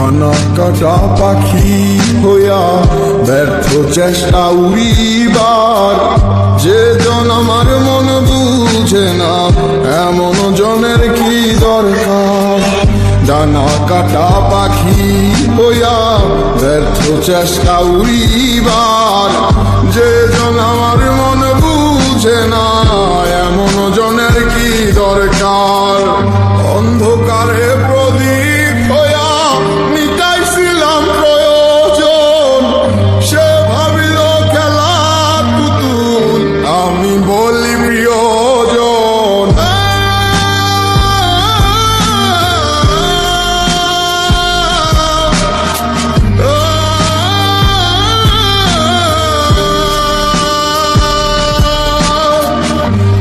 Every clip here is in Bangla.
ডানা কাটা পাখি হইয়া ব্যর্থ চেষ্টা উড়িবার, যে জন আমার মন বুঝে না এমন জনের কি দরকার। ডানা কাটা পাখি হইয়া ব্যর্থ চেষ্টা উড়িবার, যে জন আমার মন বুঝে না এমন জনের কি দরকার। অন্ধকারে প্রদীপ হইয়া মিটাইছিলাম প্রয়োজন, সে ভাবিল খেলা পুতুল আমি বলি প্রিয়জন।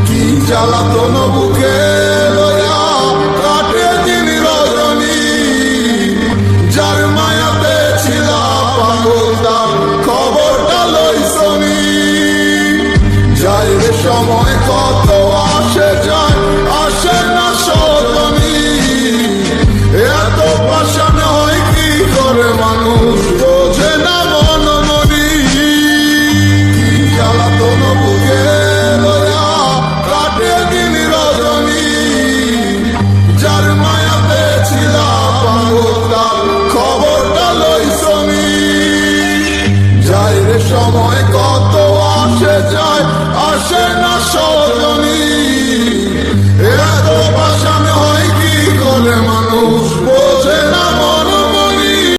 কি জ্বালাতন বুকে লইয়া কাটে দিন রজনী, যার মায়াতে ছিলাম পাগল তার খবরটা লইছনি। যাই রে সময় কত আসে যায়, আসে না সজনী, এত পাষাণ হয় কি করে মানুষ বোঝে না মন মনি। কি জ্বালাতন বুকে লইয়া কাটে দিন রজনী, যার মায়াতে ছিলাম পাগল তার খবরটা লইছনি। যাই রে সময় কত আসে যায়,